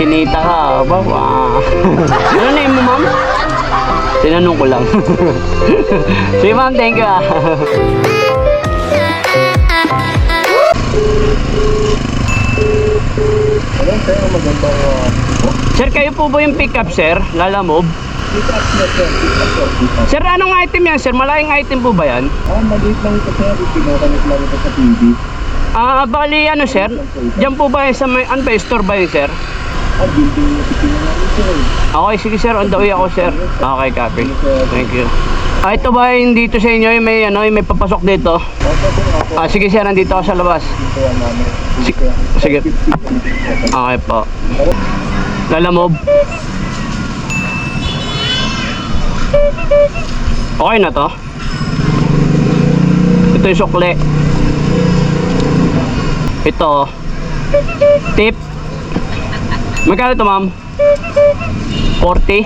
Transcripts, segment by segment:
Chinita ka, ba? Ano name mo, ma'am? Tinanong ko lang. Sige, ma'am, thank you ah. Sir, kayo po ba yung pick-up, sir? Lalamove? Pick-up na sir, pick-up sir. Sir, anong item yan, sir? Malaking item po ba yan? Maliit lang ito sir, pinakamit lang ito sa TV. Bali, ano, sir? Diyan po ba sa may, ano ba, store ba yun, sir? Building na namin sir. Okay, sige, sir. On the way ako, sir. Okay, copy. Thank you. Ito ba yung dito sa inyo, yung may, ano, yung may papasok dito? Sige, sir. Nandito ako sa labas. Sige. Okay po. Lalamove. Okay na to. Ito yung sukle. Ito. Tip. Magkano to, ma'am? 40.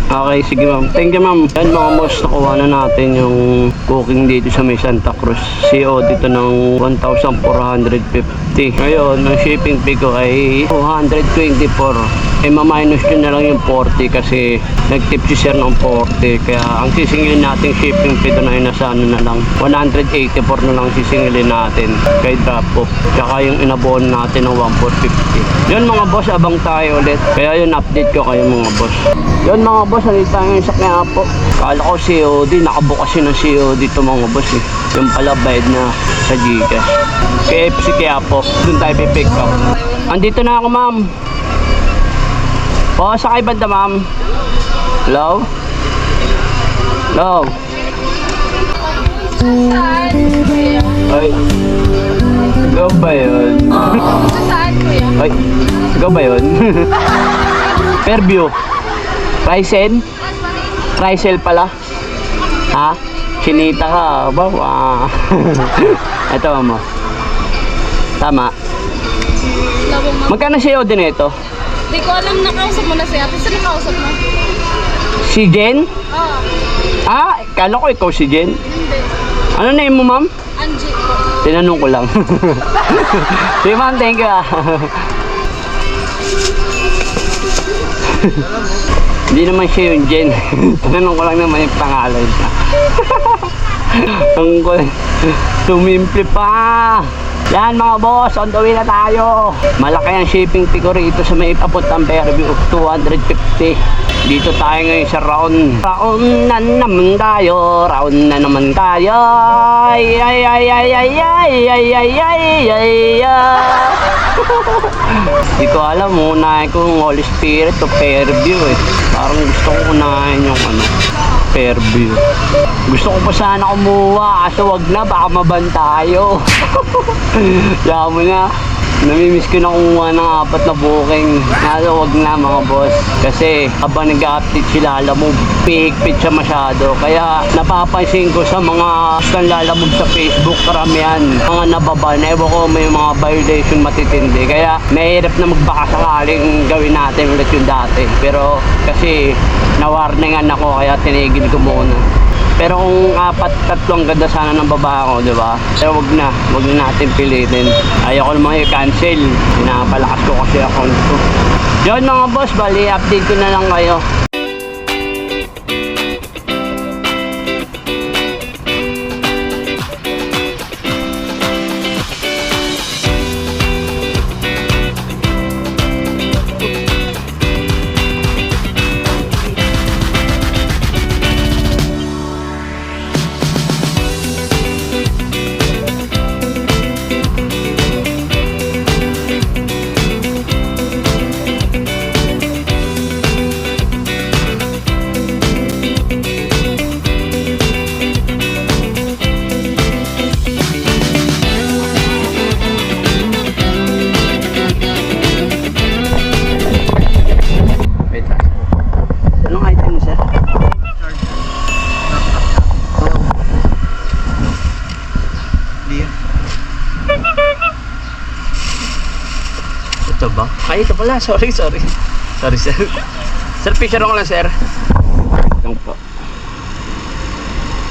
Okay, sige ma'am. Thank you, ma'am. Yan mga boss, nakuha na natin yung cooking dito sa may Santa Cruz. CO dito ng 1,450. Ngayon, ang shipping fee ko ay 224. Maminus yun na lang yung 40 kasi nag-tip si sir ng 40. Kaya ang sisingilin natin shipping fee doon ay nasa ano na lang, 184 na lang sisingilin natin kay drop off. Tsaka yung inabon natin ng 1,450. Yun mga boss, abang tayo ulit. Kaya yun, update ko kayo mga boss. Yun mga boss, halita tayo sa Quiapo. Kala ko COD, nakabukas yun ng COD dito mga boss eh. Yung pala bayad na sa Gcash. KFC Quiapo, dun tayo pipick up. Andito na ako, ma'am. Sakay banda, ma'am. Hello? Hello? Ay, ikaw ba yun? Saan, kuya? Ay, ikaw ba yun? Fairview. Ryzen? Rysel pala. Ha? Chinita ka ba? Ito mo. Tama. Magkano siya din ito? Di ko alam, nakausap mo na siya. Saan nakausap mo? Si Jen? Oo. Kala ko ikaw si Jen. Hindi. Ano name mo, ma'am? Angie ko. Tinanong ko lang. Sige, ma'am, thank you ah. Hindi naman siya yung Jen. Tinanong ko lang naman yung pangalan niya. Ang tumimple pa. Yan mga boss, on the way na tayo. Malaki ang shipping fee ko rito sa may papuntang Fairview, 250. Dito tayo ngayon sa round. Round na naman tayo. Round na naman tayo. Ay ay ay ay ay ay ay ay ay ay ay. Di ko alam, unahin ko yung Holy Spirit o Fairview eh. Parang gusto ko unahin yung ano, Fairview. Gusto ko pa sana kumuha kasi wag na, baka maban tayo. Kaya mo na, namimiss ko na kumuha ng 4 na booking. Nasa wag na mga boss. Kasi habang nag-update sila, Lalamove, pihigpit siya masyado. Kaya napapansin ko sa mga gustong Lalamove sa Facebook, karamihan mga nababan. Ewan ko, may mga violation matitindi. Kaya mahirap na magbaka sakaling gawin natin ulit yung dati. Pero kasi nawarningan ako, kaya tinigil ko muna. Pero kung 4-3 ang ganda sana ng baba ko, di ba? Pero wag na natin pilitin. Ayoko naman i-cancel. Pinapalakas ko kasi account ko. Yun mga boss, bali update ko na lang kayo. Ito ba? Ay, ito pala. Sorry, sir. Sir, picture ko lang, sir. Lang po.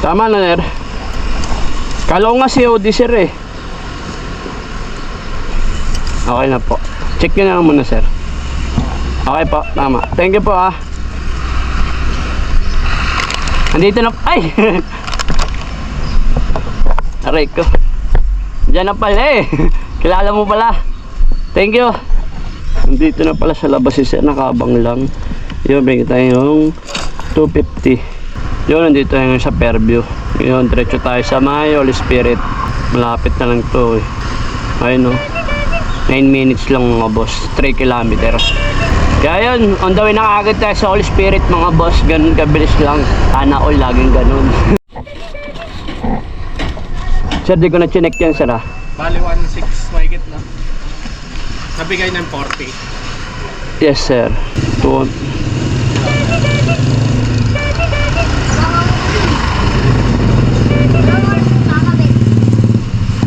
Tama na, sir. Kala ko nga COD, sir, eh. Okay na po. Check nyo na lang muna, sir. Okay po, tama. Thank you po ah. Andito na, ay! Aray ko. Diyan na pala eh. Kilala mo pala. Thank you. Andito na pala sa labas si sir, nakabang lang. Yun, bigyan tayo yung 250. Yun, nandito tayo sa Fairview. Yun, diretso tayo sa may Holy Spirit. Malapit na lang to eh. Ayun o. 9 minutes lang mga boss. 3 kilometers. Kaya yun, on the way na agad tayo sa Holy Spirit mga boss. Ganun kabilis lang. Sana all laging ganun. Sir, di ko na chinek yan sir ah. Bali 1.6 mahigit na. Nabigay ng 40. Yes sir. Tuon.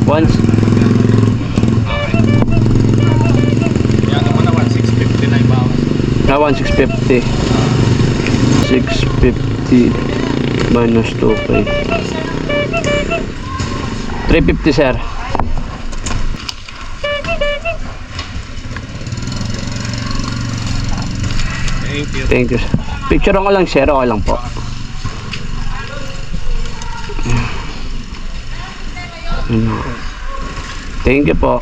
Once. Yan naman na 1.650 na ibawas. 1650. 650 minus 2k. 350 sir. Thank you. Thank you sir. Picture ko lang sir, okay lang po. Thank you po.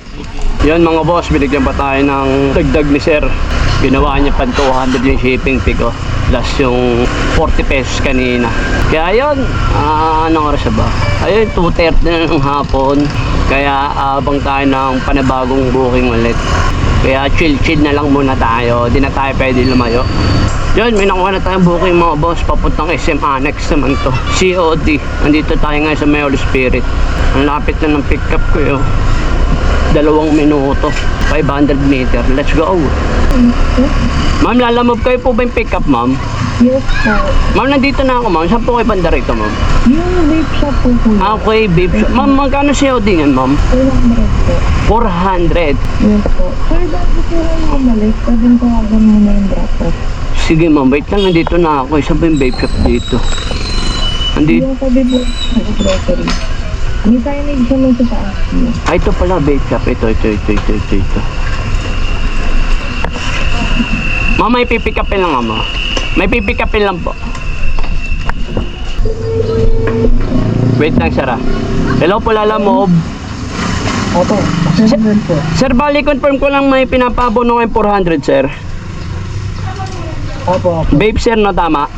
Yun mga boss, binigyan pa tayo ng dagdag ni sir. Ginawa niya pa 200 yung shipping fee ko. Plus yung 40 pesos kanina. Kaya yun, anong oras ba? Ayun, 2:30 na ng hapon. Kaya abang tayo ng panibagong booking ulit. Kaya chill na lang muna tayo. Di na tayo pwede lumayo. Yun, may nakuha na tayong booking mga boss. Papuntang SM Annex naman to. COD. Nandito tayo ngayon sa may Holy Spirit. Ang lapit na ng pick up ko yun. 2 minuto. 500 meter. Let's go. Ma'am, lalamove kayo po ba yung pick up ma'am? Yes po. Ma'am, nandito na ako ma'am. Saan po kayo banda rito ma'am? Yung vape shop po po. Okay, babe. Ma'am, magkano COD yan ma'am? 400 po. 400. Yes po. Sir, bago po kayo umalik, pwedeng tawagan mo na yung drop-off. Sige ma'am, wait lang. Nandito na ako. Isa ba yung vape shop dito? Nandito. Yung sabi po, grocery. Hindi tayo na isa lang sa taas. Ay, ito pala vape shop. Ito. Ma'am, may pipick upin lang ma'am. May pipick upin lang po. Wait lang sir ah. Hello po lalamove. Opo, 700 po. Sir, bali confirm ko lang may pinapabono ng 400 sir. Opo. Vape sir, no? Tama?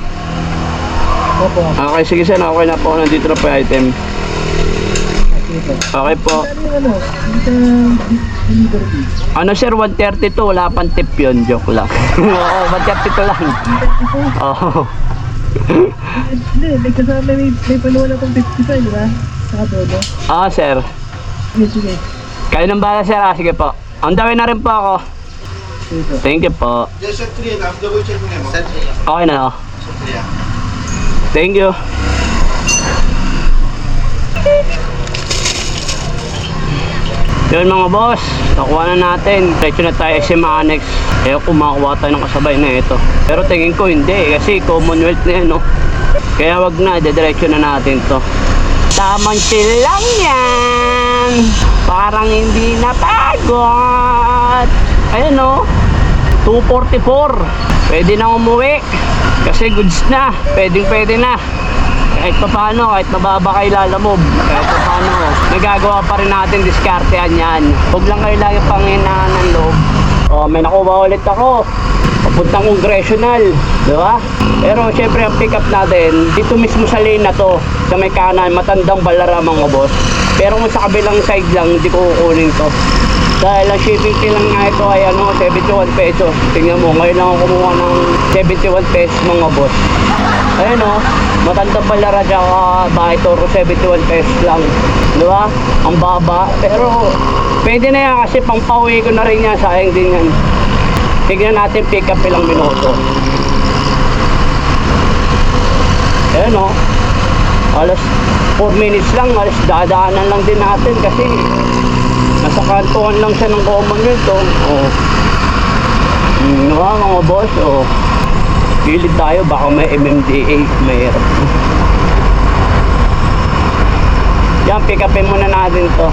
Opo. Okay, sige sir. Okay na po. Nandito na po yung item. Okay po. Ano, delivery. Ano sir, 132. Wala pang tip yun. Joke lang. Oo, 132 lang. Oo. Hindi, may kasama, may panuwala akong 55, di ba? Saka todo. Sir. Sige. Kayo nang bala sir. Sige po. On the way na rin po ako. Sige po. Thank you po. Yes, sir, 3 na. Double check mo nga mo. Okay na oh. Thank you. Yun mga boss, nakuha na natin. Diretso na tayo SM Annex. Kaya kumakuha tayo ng kasabay na ito. Pero tingin ko hindi kasi Commonwealth na yan, no? Kaya wag na, diretso na natin to. Tamang chill lang yan. Parang hindi napagod. Ayun, no? 244. Pwede na umuwi. Kasi goods na. Pwede na. Kahit pa paano, kahit mababa kayo lalamove, kahit pa paano, nagagawa pa rin natin diskartehan yan. Huwag lang kayo lagi panghinaan ng loob. May nakuha ulit ako. Papuntang Congressional, di ba? Pero syempre ang pick up natin, dito mismo sa lane na to, sa may kanan, matandang Balara mga boss. Pero kung sa kabilang side lang, hindi ko kukunin to. Dahil ang shipping fee lang nga ito ay 71 pesos. Tingnan mo, ngayon lang ako kumuha ng 71 pesos mga boss. Ayun matandang Balara tsaka Bahay Toro, 71 pesos lang. Di ba? Ang baba. Pero pwede na yan kasi pang pauwi ko na rin yan. Sayang din yan. Tignan natin pick up ilang minuto. Ayun alas 4 minutes lang. Alas dadaanan lang din natin kasi nasa kantuhan lang siya ng Commonwealth mga boss Pilid tayo, baka may MMDA, mayroon. Yan, pick upin muna natin to.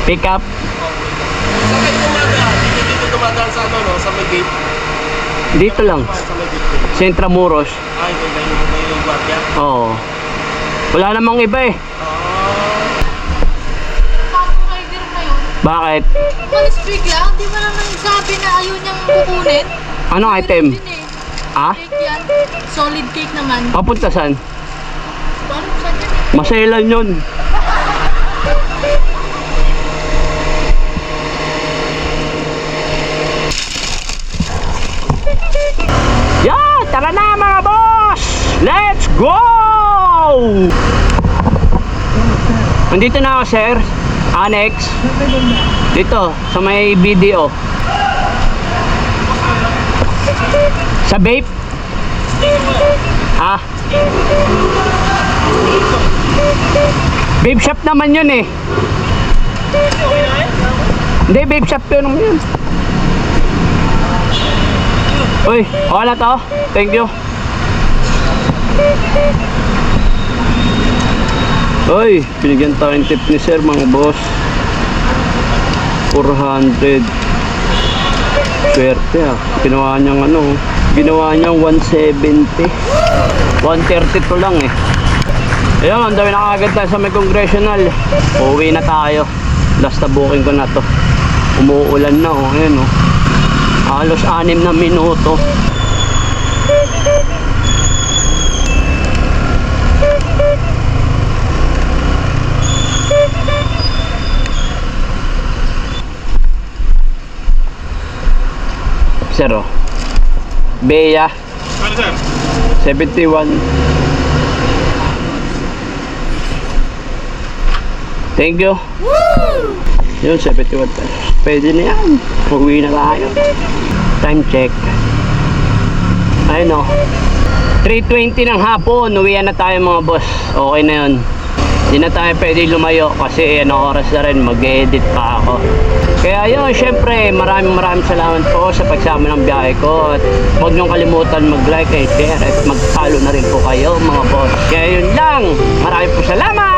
Pick up. Sa may dumadaan, dito dumadaan sa ano, no? Sa may gate. Dito lang. Sa may gate. Centramuros. Ay, may guardia. Oo. Wala namang iba eh. Tapos rider na yun. Bakit? Umalis bigla, di ba naman sabi na ayaw niyang kukunin? Anong item? Din eh. Ah? Cake yan. Solid cake naman. Papunta saan? Parang saan yan eh? Maselan yun. Yeah! Tara na mga boss! Let's go! Nandito na ako, sir. Annex. Dito, sa may video. Sa vape? Ah? Vape shop naman yun eh. Hindi, vape shop yun naman yun. Uy, okay na to. Thank you. Uy, binigyan tayong tip ni sir mga boss. 400. Swerte ah. Ginawa niyang ano, ginawa niyang 170. 132 lang eh. Ayun, ang dami na kagad tayo sa may congressional. Uuwi na tayo. Last na booking ko na to. Umuulan na oh. Ayun oh. Halos 6 na minuto. Sir oh. Bea Ano, sir? 71. Thank you. Yun, 71 tayo. Pwede na yan. Uwi na tayo. Time check. Ayun o. 3:20 ng hapon. Uwian na tayo mga boss. Okay na yun. Hindi na tayo pwede lumayo kasi oras na rin. Mag-edit pa ako. Kaya yun, syempre, maraming salamat po sa pagsama ng biyahe ko. At huwag niyong kalimutan mag-like and share at mag-follow na rin po kayo mga boss. Kaya yun lang. Maraming po salamat!